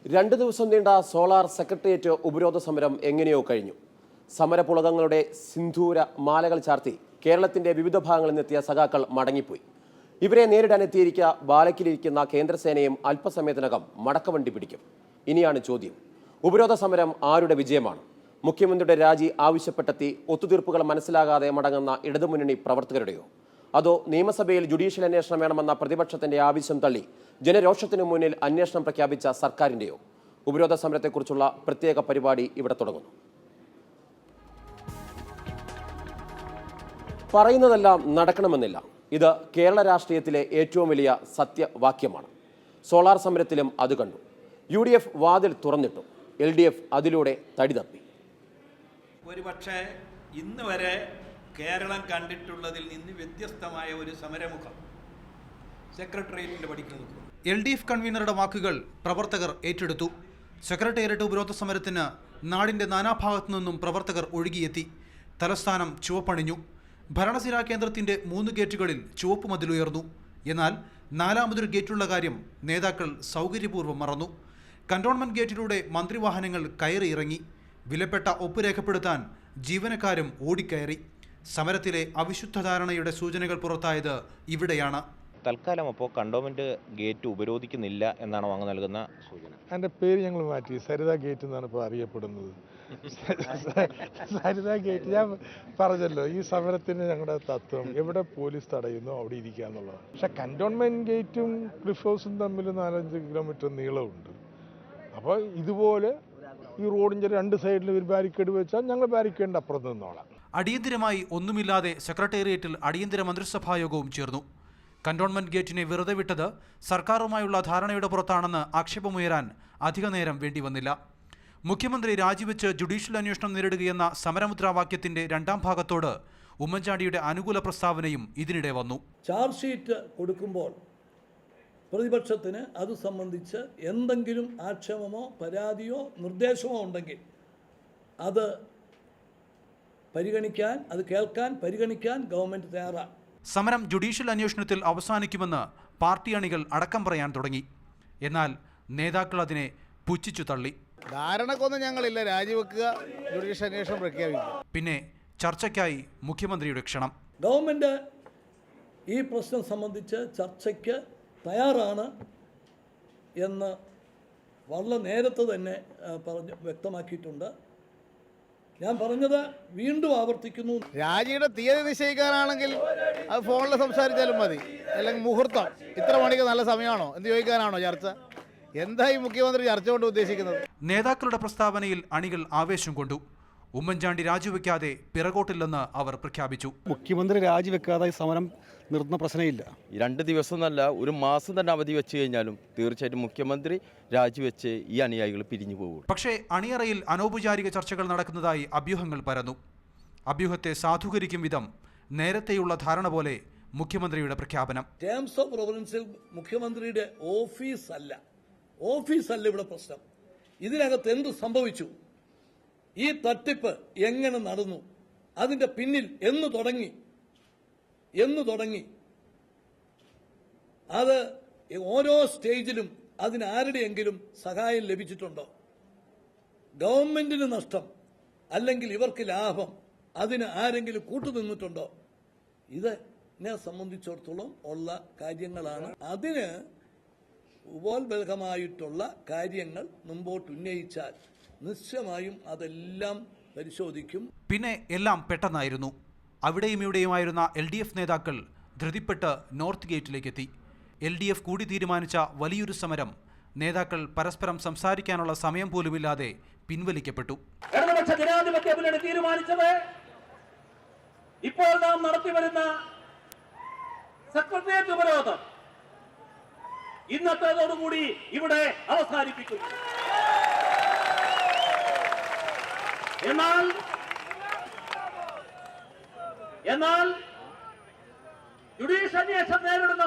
2 ദിവസം നീണ്ട solar secretariat ഉപരോധ സമരം എങ്ങനെയോ കഴിഞ്ഞു. സമരപുളകങ്ങളുടെ സിന്ദൂര മാലകൾ ചാർത്തി കേരളത്തിന്റെ വിവിധ ഭാഗങ്ങളിൽ നിന്നെത്തിയ സഖാക്കൾ മടങ്ങിപ്പോയി. ഇവരെ നേരിടാനെത്തിയിരിക്കുക ബാലക്കിലിരിക്കുന്ന കേന്ദ്രസേനയും അല്പസമയത്തിനകം മടക്കവണ്ടി പിടിക്കും. ഇനിയാണ് ചോദ്യം, ഉപരോധ സമരം ആരുടെ വിജയമാണ്? മുഖ്യമന്ത്രിയുടെ രാജി ആവശ്യപ്പെട്ടെത്തി ഒത്തുതീർപ്പുകൾ മനസ്സിലാകാതെ മടങ്ങുന്ന ഇടതുമുന്നണി പ്രവർത്തകരുടെയോ, അതോ നിയമസഭയിൽ ജുഡീഷ്യൽ അന്വേഷണം വേണമെന്ന പ്രതിപക്ഷത്തിന്റെ ആവശ്യം തള്ളി ജനരോഷത്തിനു മുന്നിൽ അന്വേഷണം പ്രഖ്യാപിച്ച സർക്കാരിന്റെയോ? ഉപരോധ സമരത്തെക്കുറിച്ചുള്ള പ്രത്യേക പരിപാടി ഇവിടെ തുടങ്ങുന്നു. പറയുന്നതെല്ലാം നടക്കണമെന്നില്ല. ഇത് കേരള രാഷ്ട്രീയത്തിലെ ഏറ്റവും വലിയ സത്യവാക്യമാണ്. സോളാർ സമരത്തിലും അത് കണ്ടു. UDF വാതിൽ തുറന്നിട്ടു, LDF അതിലൂടെ തടിതപ്പി. ഒരുപക്ഷെ ഇന്ന് വരെ കേരളം കണ്ടിട്ടുള്ളതിൽ നിന്ന് വ്യത്യസ്തമായ ഒരു സമരമുഖം സെക്രട്ടേറിയറ്റിൽ പഠിക്കുന്നത്. LDF കൺവീനറുടെ വാക്കുകൾ പ്രവർത്തകർ ഏറ്റെടുത്തു. സെക്രട്ടേറിയറ്റ് ഉപരോധ സമരത്തിന് നാടിൻ്റെ നാനാഭാഗത്തു നിന്നും പ്രവർത്തകർ ഒഴുകിയെത്തി. തലസ്ഥാനം ചുവപ്പണിഞ്ഞു. ഭരണസിരാ കേന്ദ്രത്തിൻ്റെ 3 ഗേറ്റുകളിൽ ചുവപ്പ് മതിലുയർന്നു. എന്നാൽ 4മതൊരു ഗേറ്റുള്ള കാര്യം നേതാക്കൾ സൗകര്യപൂർവ്വം മറന്നു. കന്റോൺമെന്റ് ഗേറ്റിലൂടെ മന്ത്രിവാഹനങ്ങൾ കയറി ഇറങ്ങി. വിലപ്പെട്ട ഒപ്പ് രേഖപ്പെടുത്താൻ ജീവനക്കാരും ഓടിക്കയറി. സമരത്തിലെ അവിശുദ്ധ ധാരണയുടെ സൂചനകൾ പുറത്തായത് ഇവിടെയാണ്. തൽക്കാലം അപ്പോൾ കണ്ടോൺമെന്റ് ഗേറ്റ് ഉപരോധിക്കുന്നില്ല എന്നാണ് അങ്ങ് നൽകുന്ന സൂചന? അതിൻ്റെ പേര് ഞങ്ങൾ മാറ്റി, സരിത ഗേറ്റ് എന്നാണ് ഇപ്പോൾ അറിയപ്പെടുന്നത്. സരിത ഗേറ്റ്, ഞാൻ പറഞ്ഞല്ലോ, ഈ സമരത്തിന് ഞങ്ങളുടെ തത്വം എവിടെ പോലീസ് തടയുന്നു അവിടെ ഇരിക്കുക എന്നുള്ളതാണ്. പക്ഷെ കന്റോൺമെന്റ് ഗേറ്റും ക്ലിഫ് ഹൗസും തമ്മിൽ 4-5 കിലോമീറ്റർ നീളമുണ്ട്. അപ്പോൾ ഇതുപോലെ ഈ റോഡിൻ്റെ 2 സൈഡിലും ഒരു ബാരിക്കേഡ് വെച്ചാൽ ഞങ്ങൾ ബാരിക്കേഡിൻ്റെ അപ്പുറത്ത് നിന്നോളാം. അടിയന്തിരമായി ഒന്നുമില്ലാതെ സെക്രട്ടേറിയറ്റിൽ അടിയന്തര മന്ത്രിസഭായോഗവും ചേർന്നു. കന്റോൺമെന്റ് ഗേറ്റിനെ വെറുതെ വിട്ടത് സർക്കാരുമായുള്ള ധാരണയുടെ പുറത്താണെന്ന് ആക്ഷേപമുയരാൻ അധിക നേരം വേണ്ടിവന്നില്ല. മുഖ്യമന്ത്രി രാജിവെച്ച് ജുഡീഷ്യൽ അന്വേഷണം നേരിടുകയെന്ന സമരമുദ്രാവാക്യത്തിന്റെ 2ാം ഭാഗത്തോട് ഉമ്മൻചാണ്ടിയുടെ അനുകൂല പ്രസ്താവനയും ഇതിനിടെ വന്നു. ചാർജ് ഷീറ്റ് കൊടുക്കുമ്പോൾ പ്രതിപക്ഷത്തിന് അത് സംബന്ധിച്ച് എന്തെങ്കിലും ആക്ഷേപമോ പരാതിയോ നിർദ്ദേശമോ ഉണ്ടെങ്കിൽ അത് പരിഗണിക്കാൻ ഗവൺമെൻറ് തയ്യാറാണ്. സമരം ജുഡീഷ്യൽ അന്വേഷണത്തിൽ അവസാനിക്കുമെന്ന് പാർട്ടി അണികൾ അടക്കം പറയാൻ തുടങ്ങി. എന്നാൽ നേതാക്കൾ അതിനെ പുച്ഛിച്ചു തള്ളി. ധാരണക്കൊന്നും ഞങ്ങളില്ല, രാജിവെക്കുക, ജുഡീഷ്യൽ അന്വേഷണം പ്രഖ്യാപിക്കുക. പിന്നെ ചർച്ചയ്ക്കായി മുഖ്യമന്ത്രിയുടെ ക്ഷണം. ഗവൺമെൻറ് ഈ പ്രശ്നം സംബന്ധിച്ച് ചർച്ചയ്ക്ക് തയ്യാറാണ് എന്ന് വളരെ നേരത്തെ തന്നെ വ്യക്തമാക്കിയിട്ടുണ്ട്. ഞാൻ പറഞ്ഞത് വീണ്ടും ആവർത്തിക്കുന്നു, രാജിയുടെ തീയതി നിശ്ചയിക്കാനാണെങ്കിൽ അത് ഫോണിൽ സംസാരിച്ചാലും മതി, അല്ലെങ്കിൽ മുഹൂർത്തം ഇത്ര മണിക്ക് നല്ല സമയമാണോ എന്ന് ചോദിക്കാനാണോ ചർച്ച? എന്തായി മുഖ്യമന്ത്രി ചർച്ച കൊണ്ട് ഉദ്ദേശിക്കുന്നത്? നേതാക്കളുടെ പ്രസ്താവനയിൽ അണികൾ ആവേശം കൊണ്ടു. ഉമ്മൻചാണ്ടി രാജിവെക്കാതെ പിറകോട്ടില്ലെന്ന് അവർ പ്രഖ്യാപിച്ചു. മുഖ്യമന്ത്രി രാജിവെക്കാതെ സമരം നിർത്തുന്ന പ്രശ്നമില്ല. 2 ദിവസം എന്നല്ല, 1 മാസം തന്നെ അവധി വെച്ച് കഴിഞ്ഞാലും തീർച്ചയായിട്ടും മുഖ്യമന്ത്രി രാജിവെച്ച് ഈ അനുയായികൾ പിരിഞ്ഞു പോകും. പക്ഷേ അണിയറയിൽ അനൗപചാരിക ചർച്ചകൾ നടക്കുന്നതായി അഭ്യൂഹങ്ങൾ പരന്നു. അഭ്യൂഹത്തെ സാധൂകരിക്കും വിധം നേരത്തെയുള്ള ധാരണ പോലെ മുഖ്യമന്ത്രിയുടെ പ്രഖ്യാപനം. ടേംസ് ഓഫ് റെഫറൻസിൽ മുഖ്യമന്ത്രിയുടെ ഓഫീസല്ല ഇവിടെ പ്രശ്നം. ഇതിനകത്ത് എന്ത് സംഭവിച്ചു, ഈ തട്ടിപ്പ് എങ്ങനെ നടന്നു, അതിന്റെ പിന്നിൽ എന്ന് തുടങ്ങി, അത് ഓരോ സ്റ്റേജിലും അതിന് ആരുടെയെങ്കിലും സഹായം ലഭിച്ചിട്ടുണ്ടോ? ഗവൺമെന്റിന് നഷ്ടം അല്ലെങ്കിൽ ഇവർക്ക് ലാഭം, അതിന് ആരെങ്കിലും കൂട്ടുനിന്നിട്ടുണ്ടോ? ഇതിനെ സംബന്ധിച്ചിടത്തോളം ഉള്ള കാര്യങ്ങളാണ്. അതിന് ഉപോത്ബലകമായിട്ടുള്ള കാര്യങ്ങൾ മുമ്പോട്ട് ഉന്നയിച്ചാൽ നിശ്ചയമായും അതെല്ലാം പരിശോധിക്കും. പിന്നെ എല്ലാം പെട്ടെന്നായിരുന്നു. അവിടെയും ഇവിടെയുമായിരുന്ന LDF നേതാക്കൾ ധൃതിപ്പെട്ട് നോർത്ത് ഗേറ്റിലേക്കെത്തി. LDF കൂടി തീരുമാനിച്ച വലിയൊരു സമരം നേതാക്കൾ പരസ്പരം സംസാരിക്കാനുള്ള സമയം പോലുമില്ലാതെ പിൻവലിക്കപ്പെട്ടു. ഇടതുപക്ഷ ജനാധിപത്യ മുന്നണി തീരുമാനിച്ചത് ഇപ്പോൾ നാം നടത്തിവരുന്ന സെക്രട്ടേറിയറ്റ് ഉപരോധം ഇന്നത്തേതോടുകൂടി ഇവിടെ അവസാനിപ്പിക്കുന്നു. എന്നാൽ ജുഡീഷ്യൽ അന്വേഷണം നേരിടുന്ന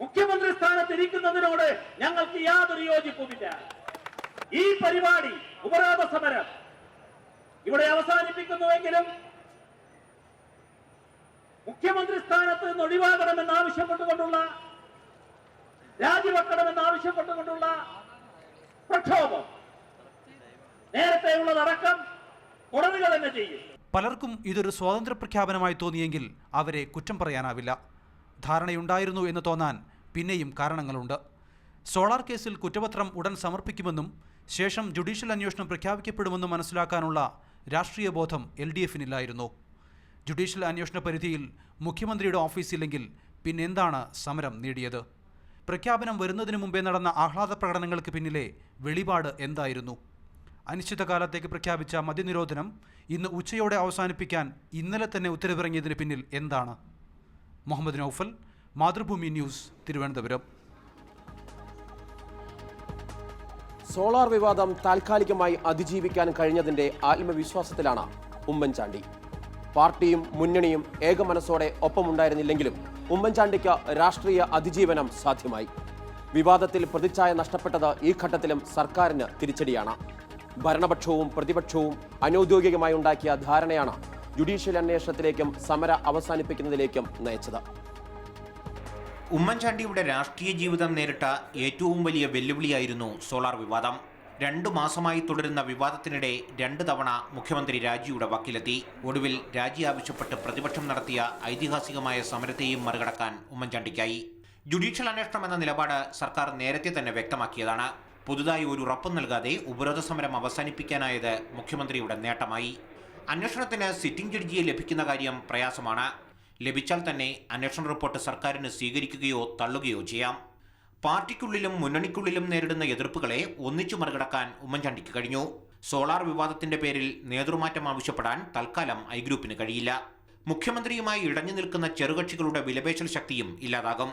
മുഖ്യമന്ത്രി സ്ഥാനത്തിരിക്കുന്നതിനോട് ഞങ്ങൾക്ക് യാതൊരു യോജിപ്പുമില്ല. ഈ പരിപാടി, ഉപരോധ സമരം ഇവിടെ അവസാനിപ്പിക്കുന്നുവെങ്കിലും മുഖ്യമന്ത്രി സ്ഥാനത്ത് നിന്ന് ഒഴിവാകണമെന്ന് ആവശ്യപ്പെട്ടുകൊണ്ടുള്ള രാജിവെക്കണമെന്ന് ആവശ്യപ്പെട്ടുകൊണ്ടുള്ള പ്രക്ഷോഭം നേരത്തെയുള്ളതടക്കം തുടരുക തന്നെ ചെയ്യും. പലർക്കും ഇതൊരു സ്വാതന്ത്ര്യ പ്രഖ്യാപനമായി തോന്നിയെങ്കിൽ അവരെ കുറ്റം പറയാനാവില്ല. ധാരണയുണ്ടായിരുന്നു എന്ന് തോന്നാൻ പിന്നെയും കാരണങ്ങളുണ്ട്. സോളാർ കേസിൽ കുറ്റപത്രം ഉടൻ സമർപ്പിക്കുമെന്നും ശേഷം ജുഡീഷ്യൽ അന്വേഷണം പ്രഖ്യാപിക്കപ്പെടുമെന്നും മനസ്സിലാക്കാനുള്ള രാഷ്ട്രീയ ബോധം LDF-നില്ലായിരുന്നു. ജുഡീഷ്യൽ അന്വേഷണ പരിധിയിൽ മുഖ്യമന്ത്രിയുടെ ഓഫീസില്ലെങ്കിൽ പിന്നെന്താണ് സമരം നേടിയത്? പ്രഖ്യാപനം വരുന്നതിന് മുമ്പേ നടന്ന ആഹ്ലാദ പ്രകടനങ്ങൾക്ക് പിന്നിലെ വെളിപാട് എന്തായിരുന്നു? അനിശ്ചിതകാലത്തേക്ക് പ്രഖ്യാപിച്ച മദ്യനിരോധനം ഇന്ന് ഉച്ചയോടെ അവസാനിപ്പിക്കാൻ ഇന്നലെ തന്നെ ഉത്തരവിറങ്ങിയതിന് പിന്നിൽ എന്താണ്? മുഹമ്മദ് നൌഫൽ, മാതൃഭൂമി ന്യൂസ്, തിരുവനന്തപുരം. സോളാർ വിവാദം താൽക്കാലികമായി അതിജീവിക്കാൻ കഴിഞ്ഞതിന്റെ ആത്മവിശ്വാസത്തിലാണ് ഉമ്മൻചാണ്ടി. പാർട്ടിയും മുന്നണിയും ഏകമനസ്സോടെ ഒപ്പമുണ്ടായിരുന്നില്ലെങ്കിലും ഉമ്മൻചാണ്ടിക്ക് രാഷ്ട്രീയ അതിജീവനം സാധ്യമായി. വിവാദത്തിൽ പ്രതിച്ഛായ നഷ്ടപ്പെട്ടത് ഈ ഘട്ടത്തിലും സർക്കാരിന് തിരിച്ചടിയാണ്. ഭരണപക്ഷവും പ്രതിപക്ഷവും അനൗദ്യോഗികമായി ഉണ്ടാക്കിയ ധാരണയാണ് ജുഡീഷ്യൽ അന്വേഷണത്തിലേക്കും സമര അവസാനിപ്പിക്കുന്നതിലേക്കും നയിച്ചത്. ഉമ്മൻചാണ്ടിയുടെ രാഷ്ട്രീയ ജീവിതം നേരിട്ട ഏറ്റവും വലിയ വെല്ലുവിളിയായിരുന്നു സോളാർ വിവാദം. 2 മാസമായി തുടരുന്ന വിവാദത്തിനിടെ 2 തവണ മുഖ്യമന്ത്രി രാജിയുടെ വക്കിലെത്തി. ഒടുവിൽ രാജി ആവശ്യപ്പെട്ട് പ്രതിപക്ഷം നടത്തിയ ഐതിഹാസികമായ സമരത്തെയും മറികടക്കാൻ ഉമ്മൻചാണ്ടിക്കായി. ജുഡീഷ്യൽ അന്വേഷണം എന്ന നിലപാട് സർക്കാർ നേരത്തെ തന്നെ വ്യക്തമാക്കിയതാണ്. പുതുതായി ഒരു ഉറപ്പും നൽകാതെ ഉപരോധ സമരം അവസാനിപ്പിക്കാനായത് മുഖ്യമന്ത്രിയുടെ നേട്ടമായി. അന്വേഷണത്തിന് സിറ്റിംഗ് ജഡ്ജിയെ ലഭിക്കുന്ന കാര്യം പ്രയാസമാണ്. ലഭിച്ചാൽ തന്നെ അന്വേഷണ റിപ്പോർട്ട് സർക്കാരിന് സ്വീകരിക്കുകയോ തള്ളുകയോ ചെയ്യാം. പാർട്ടിക്കുള്ളിലും മുന്നണിക്കുള്ളിലും നേരിടുന്ന എതിർപ്പുകളെ ഒന്നിച്ചു മറികടക്കാൻ ഉമ്മൻചാണ്ടിക്ക് കഴിഞ്ഞു. സോളാർ വിവാദത്തിന്റെ പേരിൽ നേതൃമാറ്റം ആവശ്യപ്പെടാൻ തൽക്കാലം ഐ ഗ്രൂപ്പിന് കഴിയില്ല. മുഖ്യമന്ത്രിയുമായി ഇടഞ്ഞു നിൽക്കുന്ന ചെറുകക്ഷികളുടെ വിലപേശൽ ശക്തിയും ഇല്ലാതാകും.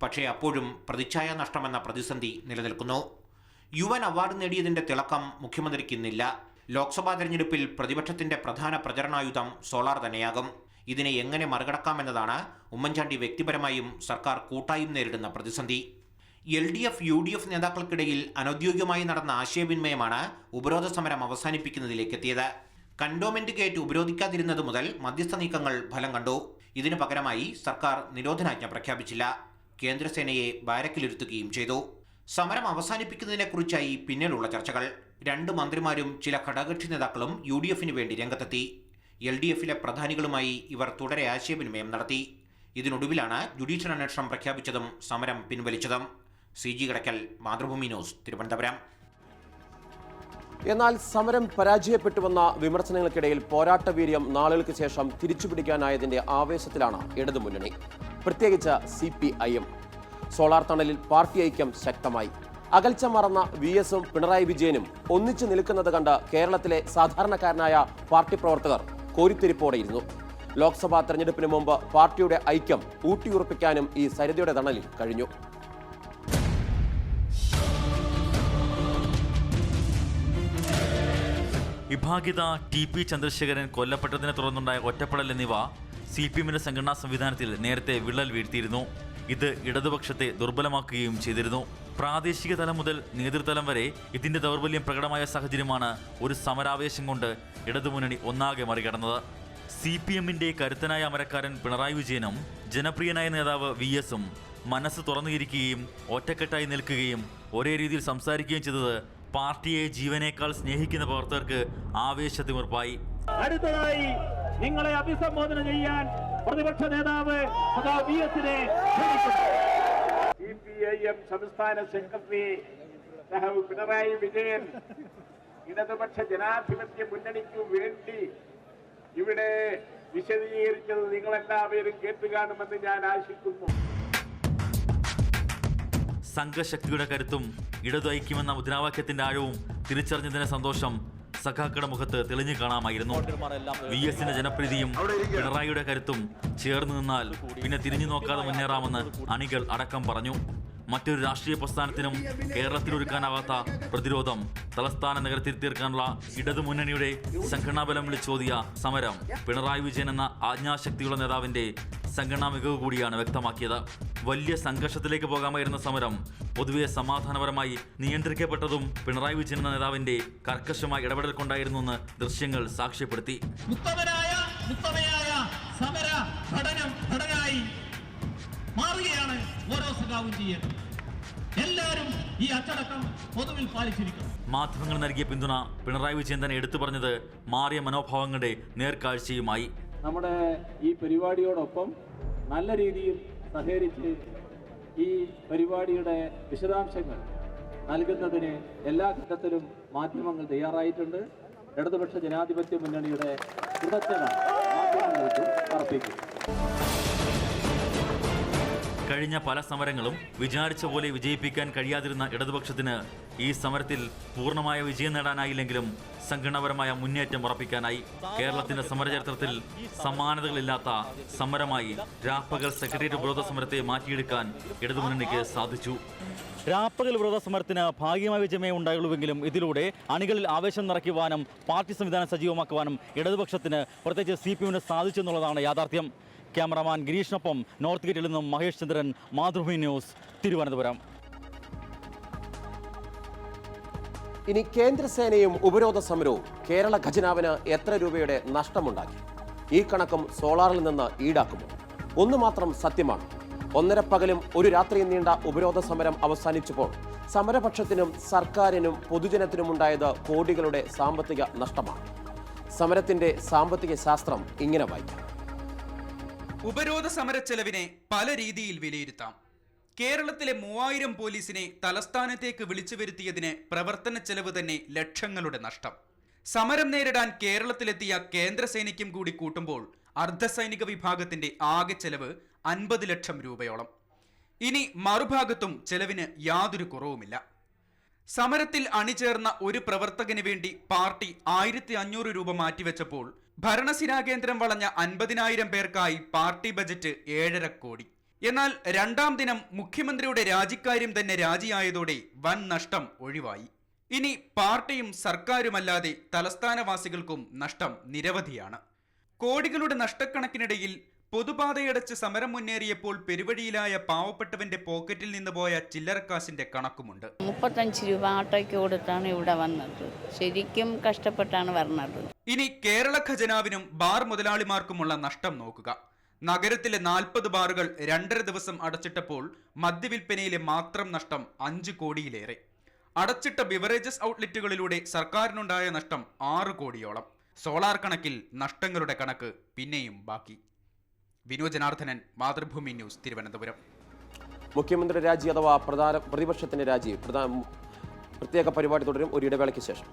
പക്ഷേ അപ്പോഴും പ്രതിച്ഛായ നഷ്ടമെന്ന പ്രതിസന്ധി നിലനിൽക്കുന്നു. UN അവാർഡ് നേടിയതിന്റെ തിളക്കം മുഖ്യമന്ത്രിക്ക് ഇന്നില്ല. ലോക്സഭാ തെരഞ്ഞെടുപ്പിൽ പ്രതിപക്ഷത്തിന്റെ പ്രധാന പ്രചരണായുധം സോളാർ തന്നെയാകും. ഇതിനെ എങ്ങനെ മറികടക്കാമെന്നതാണ് ഉമ്മൻചാണ്ടി വ്യക്തിപരമായും സർക്കാർ കൂട്ടായും നേരിടുന്ന പ്രതിസന്ധി. LDF UDF നേതാക്കൾക്കിടയിൽ അനൗദ്യോഗികമായി നടന്ന ആശയവിനിമയമാണ് ഉപരോധ സമരം അവസാനിപ്പിക്കുന്നതിലേക്കെത്തിയത്. കന്റോൺമെന്റ് ഗേറ്റ് ഉപരോധിക്കാതിരുന്നത് മുതൽ മധ്യസ്ഥ നീക്കങ്ങൾ ഫലം കണ്ടു. ഇതിനു പകരമായി സർക്കാർ നിരോധനാജ്ഞ പ്രഖ്യാപിച്ചില്ല. കേന്ദ്രസേനയെ ബാരക്കിലിരുത്തുകയും ചെയ്തു. സമരം അവസാനിപ്പിക്കുന്നതിനെക്കുറിച്ചായി പിന്നീടുള്ള ചർച്ചകൾ. 2 മന്ത്രിമാരും ചില ഘടകകക്ഷി നേതാക്കളും UDF-ന് വേണ്ടി രംഗത്തെത്തി. LDF-ലെ പ്രധാനികളുമായി ഇവർ തുടരെ ആശയവിനിമയം നടത്തി. ഇതിനൊടുവിലാണ് ജുഡീഷ്യൽ അന്വേഷണം പ്രഖ്യാപിച്ചതും സമരം പിൻവലിച്ചതും. CG കടക്കൽ, മാതൃഭൂമി ന്യൂസ്, തിരുവനന്തപുരം. എന്നാൽ സമരം പരാജയപ്പെട്ടുവെന്ന വിമർശനങ്ങൾക്കിടയിൽ പോരാട്ടവീര്യം നാളുകൾക്ക് ശേഷം തിരിച്ചുപിടിക്കാനായതിന്റെ ആവേശത്തിലാണ് ഇടതുമുന്നണി, പ്രത്യേകിച്ച് CPIM. സോളാർ തണലിൽ പാർട്ടി ഐക്യം ശക്തമായി. അകൽച്ച മറന്ന VS-ഉം പിണറായി വിജയനും ഒന്നിച്ചു നിൽക്കുന്നത് കണ്ട് കേരളത്തിലെ സാധാരണക്കാരനായ പാർട്ടി പ്രവർത്തകർ കോരിത്തിരിപ്പോടെയിരുന്നു. ലോക്സഭാ തെരഞ്ഞെടുപ്പിന് മുമ്പ് പാർട്ടിയുടെ ഐക്യം ഊട്ടിയുറപ്പിക്കാനും ഈ സരിതയുടെ തണലിൽ കഴിഞ്ഞു. വിഭാഗിത TP ചന്ദ്രശേഖരൻ കൊല്ലപ്പെട്ടതിനെ തുടർന്നുണ്ടായ ഒറ്റപ്പെടൽ എന്നിവ CPM-ന്റെ സംഘടനാ സംവിധാനത്തിൽ നേരത്തെ വിള്ളൽ വീഴ്ത്തിയിരുന്നു. ഇത് ഇടതുപക്ഷത്തെ ദുർബലമാക്കുകയും ചെയ്തിരുന്നു. പ്രാദേശിക തലം മുതൽ നേതൃതലം വരെ ഇതിന്റെ ദൗർബല്യം പ്രകടമായ സാഹചര്യമാണ് ഒരു സമരാവേശം കൊണ്ട് ഇടതുമുന്നണി ഒന്നാകെ മറികടന്നത്. CPM-ന്റെ കരുത്തനായ അമരക്കാരൻ പിണറായി വിജയനും ജനപ്രിയനായ നേതാവ് VS-ഉം മനസ്സ് തുറന്നുകിരിക്കുകയും ഒറ്റക്കെട്ടായി നിൽക്കുകയും ഒരേ രീതിയിൽ സംസാരിക്കുകയും ചെയ്തത് പാർട്ടിയെ ജീവനേക്കാൾ സ്നേഹിക്കുന്ന പ്രവർത്തകർക്ക് ആവേശത്തിമിർപ്പായി. അടുത്തതായി നിങ്ങളെ അഭിസംബോധന ചെയ്യാൻ പ്രതിപക്ഷ നേതാവ് VS-നെ CPIM സംസ്ഥാന സെക്രട്ടറി സഹവ് പിണറായി വിജയൻ ഇടതുപക്ഷ ജനാധിപത്യ മുന്നണിക്ക് വേണ്ടി ഇവിടെ വിശദീകരിച്ചത് നിങ്ങളെല്ലാവരും കേട്ടുകാണുമെന്ന് ഞാൻ ആശിക്കുന്നു. സംഘശക്തിയുടെ കരുത്തും ഇടതു ഐക്യമെന്ന മുദ്രാവാക്യത്തിന്റെ ആഴവും തിരിച്ചറിഞ്ഞതിന്റെ സന്തോഷം സഖാക്കളുടെ മുഖത്ത് തെളിഞ്ഞു കാണാമായിരുന്നു. VS-ന്റെ ജനപ്രീതിയും പിണറായിയുടെ കരുത്തും ചേർന്ന് നിന്നാൽ പിന്നെ തിരിഞ്ഞു നോക്കാതെ മുന്നേറാമെന്ന് അണികൾ അടക്കം പറഞ്ഞു. മറ്റൊരു രാഷ്ട്രീയ പ്രസ്ഥാനത്തിനും കേരളത്തിലൊരുക്കാനാവാത്ത പ്രതിരോധം തലസ്ഥാന നഗരത്തിൽ തീർക്കാനുള്ള ഇടതുമുന്നണിയുടെ സംഘടനാബലം വിളിച്ചോതിയ സമരം പിണറായി വിജയൻ എന്ന ആജ്ഞാശക്തിയുള്ള നേതാവിന്റെ സംഘടനാ മികവ് കൂടിയാണ് വ്യക്തമാക്കിയത്. വലിയ സംഘർഷത്തിലേക്ക് പോകാമായിരുന്ന സമരം പൊതുവെ സമാധാനപരമായി നിയന്ത്രിക്കപ്പെട്ടതും പിണറായി വിജയൻ എന്ന നേതാവിന്റെ കർക്കശമായ ഇടപെടൽ കൊണ്ടായിരുന്നുവെന്ന് ദൃശ്യങ്ങൾ സാക്ഷ്യപ്പെടുത്തി. സമര ഘടനായി മാറുകയാണ് ഓരോ സഖാവും ചെയ്യുന്നത്. എല്ലാവരും ഈ അച്ചടക്കം പൊതുവിൽ പാലിച്ചിരിക്കണം. മാധ്യമങ്ങൾ നൽകിയ പിന്തുണ പിണറായി വിജയൻ തന്നെ എടുത്തു പറഞ്ഞത് മാറിയ മനോഭാവങ്ങളുടെ നേർക്കാഴ്ചയുമായി. നമ്മുടെ ഈ പരിപാടിയോടൊപ്പം നല്ല രീതിയിൽ സഹകരിച്ച് ഈ പരിപാടിയുടെ വിശദാംശങ്ങൾ നൽകുന്നതിന് എല്ലാ ഘട്ടത്തിലും മാധ്യമങ്ങൾ തയ്യാറായിട്ടുണ്ട്. ഇടതുപക്ഷ ജനാധിപത്യ മുന്നണിയുടെ കൃതജ്ഞത മാധ്യമങ്ങൾക്ക് അർപ്പിക്കും. കഴിഞ്ഞ പല സമരങ്ങളും വിചാരിച്ച പോലെ വിജയിപ്പിക്കാൻ കഴിയാതിരുന്ന ഇടതുപക്ഷത്തിന് ഈ സമരത്തിൽ പൂർണ്ണമായ വിജയം നേടാനായില്ലെങ്കിലും സംഘടനാപരമായ മുന്നേറ്റം ഉറപ്പിക്കാനായി. കേരളത്തിന്റെ സമരചരിത്രത്തിൽ സമാനതകളില്ലാത്ത സമരമായി രാപ്പകൽ സെക്രട്ടേറിയറ്റ് ഉപരോധ സമരത്തെ മാറ്റിയെടുക്കാൻ ഇടതുമുന്നണിക്ക് സാധിച്ചു. രാപ്പകൽ വിരോധ സമരത്തിന് ഭാഗ്യമായ വിജയമേ ഉണ്ടായുള്ളൂവെങ്കിലും ഇതിലൂടെ അണികളിൽ ആവേശം നിറയ്ക്കുവാനും പാർട്ടി സംവിധാനം സജീവമാക്കുവാനും ഇടതുപക്ഷത്തിന് പ്രത്യേകിച്ച് CPM-ന് സാധിച്ചു എന്നുള്ളതാണ് യാഥാർത്ഥ്യം. ക്യാമറാമാൻ ഗിരീഷിനൊപ്പം നോർത്ത് ഗേറ്റിൽ നിന്നും മഹേഷ് ചന്ദ്രൻ, മാതൃഭൂമി ന്യൂസ്, തിരുവനന്തപുരം. ഇനി കേന്ദ്രസേനയും ഉപരോധ സമരവും കേരള ഖജനാവിന് എത്ര രൂപയുടെ നഷ്ടമുണ്ടാക്കി? ഈ കണക്കും സോളാറിൽ നിന്ന് ഈടാക്കുമോ? ഒന്ന് മാത്രം സത്യമാണ്. 1.5 പകലും ഒരു രാത്രിയും നീണ്ട ഉപരോധ സമരം അവസാനിച്ചപ്പോൾ സമരപക്ഷത്തിനും സർക്കാരിനും പൊതുജനത്തിനുമുണ്ടായത് കോടികളുടെ സാമ്പത്തിക നഷ്ടമാണ്. സമരത്തിന്റെ സാമ്പത്തിക ശാസ്ത്രം ഇങ്ങനെ വായിക്കാം. ഉപരോധ സമര ചെലവിനെ പല രീതിയിൽ വിലയിരുത്താം. കേരളത്തിലെ 3000 പോലീസിനെ തലസ്ഥാനത്തേക്ക് വിളിച്ചു വരുത്തിയതിന് പ്രവർത്തന ചെലവ് തന്നെ ലക്ഷങ്ങളുടെ നഷ്ടം. സമരം നേരിടാൻ കേരളത്തിലെത്തിയ കേന്ദ്രസേനയ്ക്കും കൂടി കൂട്ടുമ്പോൾ അർദ്ധസൈനിക വിഭാഗത്തിന്റെ ആകെ ചെലവ് 50 ലക്ഷം രൂപയോളം. ഇനി മറുഭാഗത്തും ചെലവിന് യാതൊരു കുറവുമില്ല. സമരത്തിൽ അണിചേർന്ന ഒരു പ്രവർത്തകന് വേണ്ടി പാർട്ടി 1500 രൂപ മാറ്റിവെച്ചപ്പോൾ ഭരണസിരാകേന്ദ്രം വളഞ്ഞ 50,000 പേർക്കായി പാർട്ടി ബജറ്റ് 7.5 കോടി. എന്നാൽ രണ്ടാം ദിനം മുഖ്യമന്ത്രിയുടെ രാജിക്കാര്യം തന്നെ രാജിയായതോടെ വൻ നഷ്ടം ഒഴിവായി. ഇനി പാർട്ടിയും സർക്കാരുമല്ലാതെ തലസ്ഥാനവാസികൾക്കും നഷ്ടം നിരവധിയാണ്. കോടികളുടെ നഷ്ടക്കണക്കിനിടയിൽ പൊതുപാതയടച്ച് സമരം മുന്നേറിയപ്പോൾ പെരുവഴിയിലായ പാവപ്പെട്ടവന്റെ പോക്കറ്റിൽ നിന്ന് പോയ ചില്ലറക്കാശിന്റെ കണക്കുമുണ്ട്. 35 രൂപ ഓട്ടോയ്ക്ക് കൊടുത്താണ് ഇവിടെ വന്നത്. ശരിക്കും കഷ്ടപ്പെട്ടാണ് വരുന്നത്. ഇനി കേരള ഖജനാവിനും ബാർ മുതലാളിമാർക്കുമുള്ള നഷ്ടം നോക്കുക. നഗരത്തിലെ 40 ബാറുകൾ 2.5 ദിവസം അടച്ചിട്ടപ്പോൾ മദ്യവിൽപ്പനയിലെ മാത്രം നഷ്ടം 5 കോടിയിലേറെ. അടച്ചിട്ട ബിവറേജസ് ഔട്ട്ലെറ്റുകളിലൂടെ സർക്കാരിനുണ്ടായ നഷ്ടം 6 കോടിയോളം. സോളാർ കണക്കിൽ നഷ്ടങ്ങളുടെ കണക്ക് പിന്നെയും ബാക്കി. വിനോദ് ജനാർദ്ദനൻ, മാതൃഭൂമി ന്യൂസ്, തിരുവനന്തപുരം. മുഖ്യമന്ത്രി രാജി അഥവാ പ്രതിപക്ഷത്തിന്റെ രാജി പ്രത്യേക പരിപാടി തുടരും ഒരു ഇടവേളയ്ക്ക് ശേഷം.